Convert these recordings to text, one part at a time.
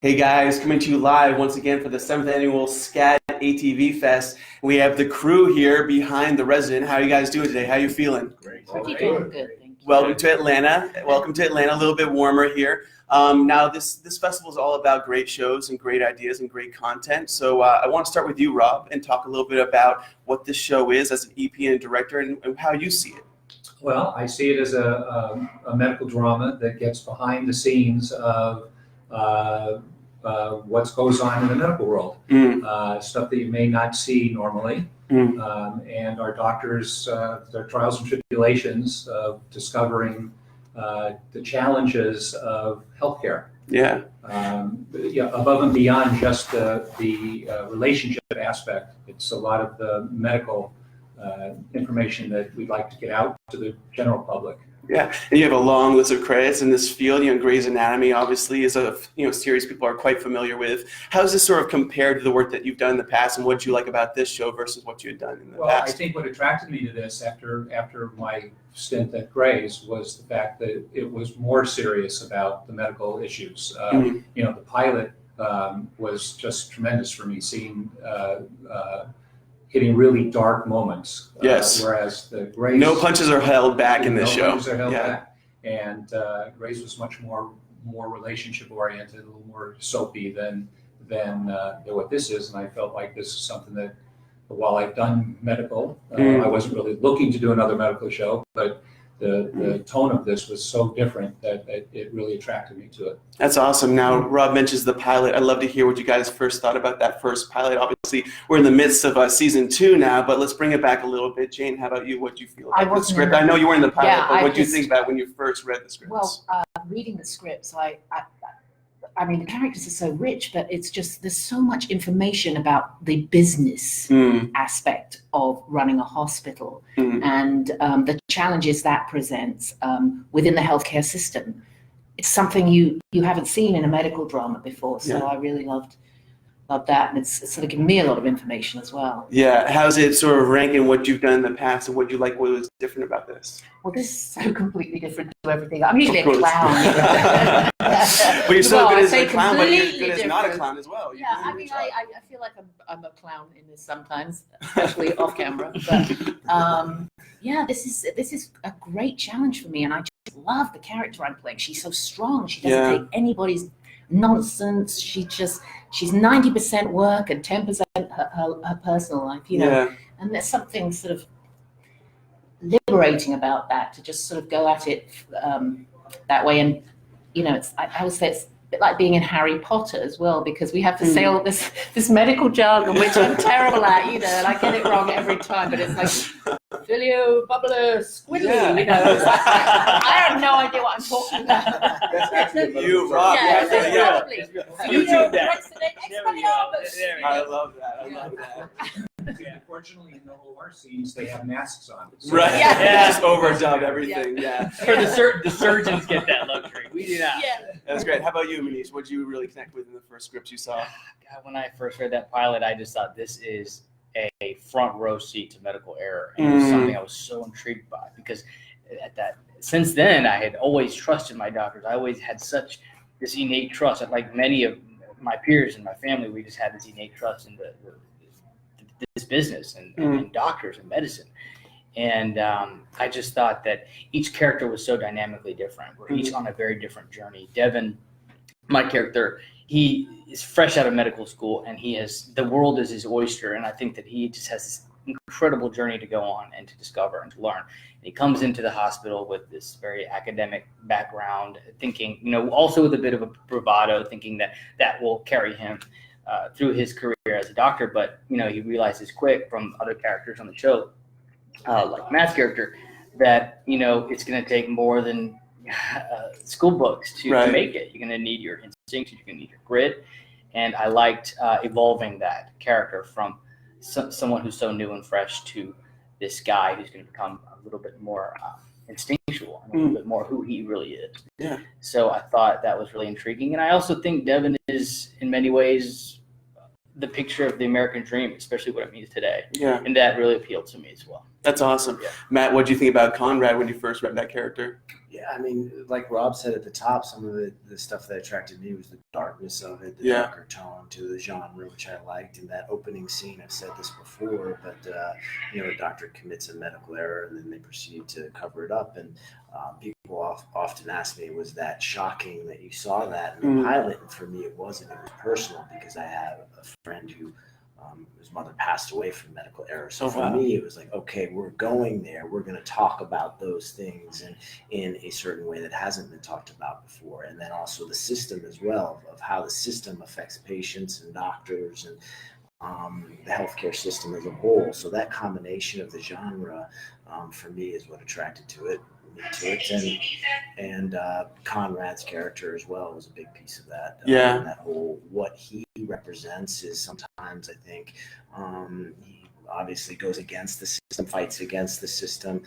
Hey guys, coming to you live once again for the 7th annual SCAD ATV Fest. We have the crew here behind the resident. How are you guys doing today? How are you feeling? Great. Pretty damn good, thank you. Welcome to Atlanta. Welcome to Atlanta. A little bit warmer here. Now this festival is all about great shows and great ideas and great content. So I want to start with you, Rob, and talk a little bit about what this show is as an EP and director and how you see it. Well, I see it as a medical drama that gets behind the scenes of what goes on in the medical world, stuff that you may not see normally, and our doctors, their trials and tribulations of discovering the challenges of healthcare. Yeah. Above and beyond just the relationship aspect, it's a lot of the medical information that we'd like to get out to the general public. Yeah, and you have a long list of credits in this field. Grey's Anatomy obviously is a series people are quite familiar with. How does this sort of compare to the work that you've done in the past, and what do you like about this show versus what you had done in the past? I think what attracted me to this after my stint at Grey's was the fact that it was more serious about the medical issues. The pilot was just tremendous for me, seeing hitting really dark moments. Yes. Whereas the Grey's, no punches are held back in this show. No punches are held back. And Grey's was much more relationship oriented, a little more soapy than what this is. And I felt like this is something that, while I've done medical, I wasn't really looking to do another medical show, but the tone of this was so different that it really attracted me to it. That's awesome. Now, Rob mentions the pilot. I'd love to hear what you guys first thought about that first pilot. Obviously, we're in the midst of season 2 now, but let's bring it back a little bit. Jane, how about you? What do you feel about the script? I know you were in the pilot, but what do you think about when you first read the scripts? Well, reading the scripts, I mean, the characters are so rich, but it's just, there's so much information about the business aspect of running a hospital and the challenges that presents within the healthcare system. It's something you haven't seen in a medical drama before, so I really loved that, and it's sort of given me a lot of information as well. Yeah, how's it sort of ranking what you've done in the past, and what you like, what was different about this? Well, this is so completely different to everything. I'm usually a clown. But you're so good as a clown, but you're good as not a clown as well. Yeah, I mean, I feel like I'm a clown in this sometimes, especially off camera. But yeah, this is a great challenge for me, and I just love the character I'm playing. She's so strong. She doesn't take anybody's nonsense. She's 90% work and 10% her personal life, and there's something sort of liberating about that, to just sort of go at it that way. And I would say it's a bit like being in Harry Potter as well, because we have to say all this medical jargon, which I'm terrible at, and I get it wrong every time, but it's like filio, bubbler, squiddly, it's like, I have no idea what I'm talking about. That's you, Rob. Probably. YouTube that. I I love that. Unfortunately, in the OR scenes, they have masks on. So right. Yeah. Just overdub everything. For the surgeons get that luxury. We do not. Yeah. That's great. How about you, Manish? What did you really connect with in the first scripts you saw? God, when I first read that pilot, I just thought this is a front row seat to medical error. And it was something I was so intrigued by, because since then I had always trusted my doctors. I always had this innate trust. Like many of my peers in my family, we just had this innate trust in this business and doctors and medicine. And I just thought that each character was so dynamically different. We're each on a very different journey. Devin, my character, he is fresh out of medical school, and the world is his oyster. And I think that he just has this incredible journey to go on and to discover and to learn. And he comes into the hospital with this very academic background, thinking, also with a bit of a bravado, thinking that will carry him through his career as a doctor. But he realizes quick from other characters on the show, like Matt's character, that it's going to take more than school books to make it. You're going to need your instincts, you're going to need your grit. And I liked evolving that character from someone who's so new and fresh to this guy who's going to become a little bit more instinctual and a little bit more who he really is. Yeah. So I thought that was really intriguing. And I also think Devin is in many ways the picture of the American dream, especially what it means today. Yeah, And that really appealed to me as well. that's awesome. Yeah. Matt, what do you think about Conrad when you first read that character? Yeah, I mean, like Rob said at the top, some of the stuff that attracted me was the darkness of it, the Yeah. darker tone to the genre, which I liked. And that opening scene, I've said this before, but the doctor commits a medical error and then they proceed to cover it up. And people often ask me, was that shocking that you saw that in the pilot? And for me, it wasn't. It was personal because I have a friend who his mother passed away from medical error. So for me, it was like, okay, we're going there. We're going to talk about those things and in a certain way that hasn't been talked about before. And then also the system as well, of how the system affects patients and doctors and the healthcare system as a whole. So that combination of the genre for me is what attracted me to it. And Conrad's character as well was a big piece of that. Yeah. That whole, what he represents is sometimes I think he obviously goes against the system, fights against the system,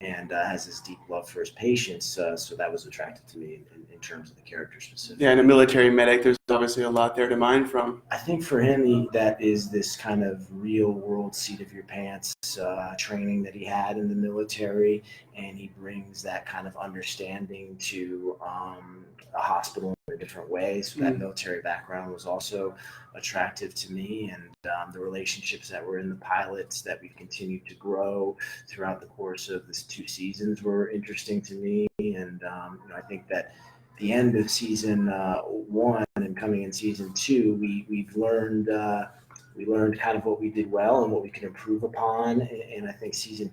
and has this deep love for his patients. So that was attractive to me in terms of the character specifically. Yeah, and a military medic, there's obviously a lot there to mine from. I think for him, that is this kind of real world seat of your pants training that he had in the military, and he brings that kind of understanding to a hospital in a different way. So that military background was also attractive to me, and the relationships that were in the pilots that we've continued to grow throughout the course of this 2 seasons were interesting to me. And I think that the end of season 1 and coming in season 2, we've learned kind of what we did well and what we can improve upon. And I think season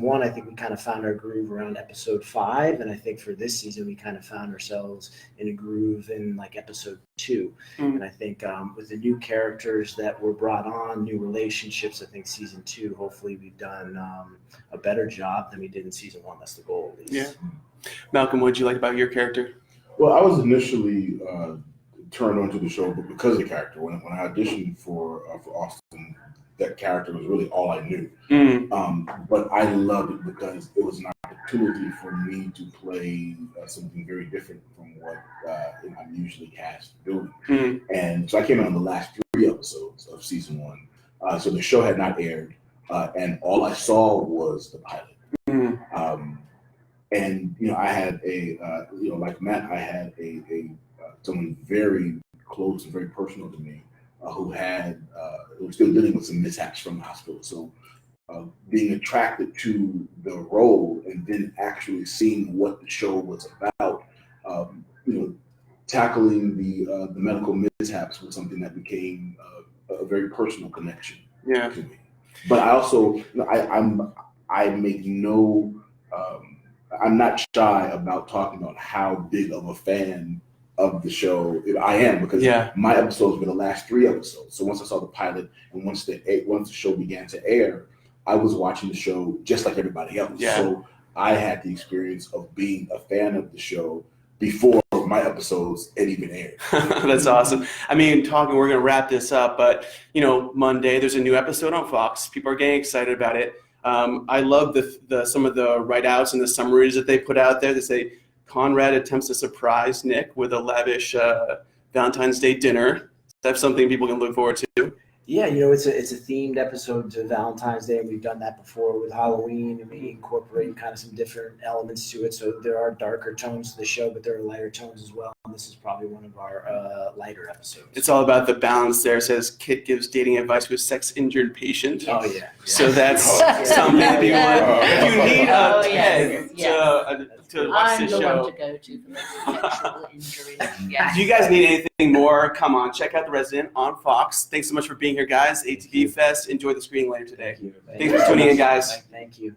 1, I think we kind of found our groove around episode 5. And I think for this season, we kind of found ourselves in a groove in like episode 2. And I think with the new characters that were brought on, new relationships, I think season 2, hopefully we've done a better job than we did in season 1. That's the goal, at least. Yeah. Malcolm, what did you like about your character? Well, I was initially turned onto the show because of the character. When I auditioned for Austin, that character was really all I knew. But I loved it because it was an opportunity for me to play something very different from what I'm usually cast doing. And so I came in on the last 3 episodes of season 1. So the show had not aired, and all I saw was the pilot. And I had like Matt, I had someone very close and very personal to me who was still dealing with some mishaps from the hospital. So being attracted to the role and then actually seeing what the show was about, tackling the medical mishaps was something that became a very personal connection to me. But I also, I make no. I'm not shy about talking about how big of a fan of the show I am, because my episodes were the last 3 episodes. So once I saw the pilot and once the show began to air, I was watching the show just like everybody else. So I had the experience of being a fan of the show before my episodes had even aired. That's awesome. I mean, we're going to wrap this up, but Monday there's a new episode on Fox. People are getting excited about it. I love some of the write-outs and the summaries that they put out there. They say Conrad attempts to surprise Nick with a lavish Valentine's Day dinner. That's something people can look forward to. Yeah, it's a themed episode to Valentine's Day, and we've done that before with Halloween, and we incorporate kind of some different elements to it. So there are darker tones to the show, but there are lighter tones as well. And this is probably one of our lighter episodes. It's all about the balance there. It says Kit gives dating advice to a sex-injured patient. Oh, yeah. So that's something people if you need to watch this show. I'm the one to go to for those sexual injuries. If you guys need anything more, come on, check out The Resident on Fox. Thanks so much for being here, guys. ATV Fest. Enjoy the screening later today. Thank you. Thanks for tuning in, guys. Thank you.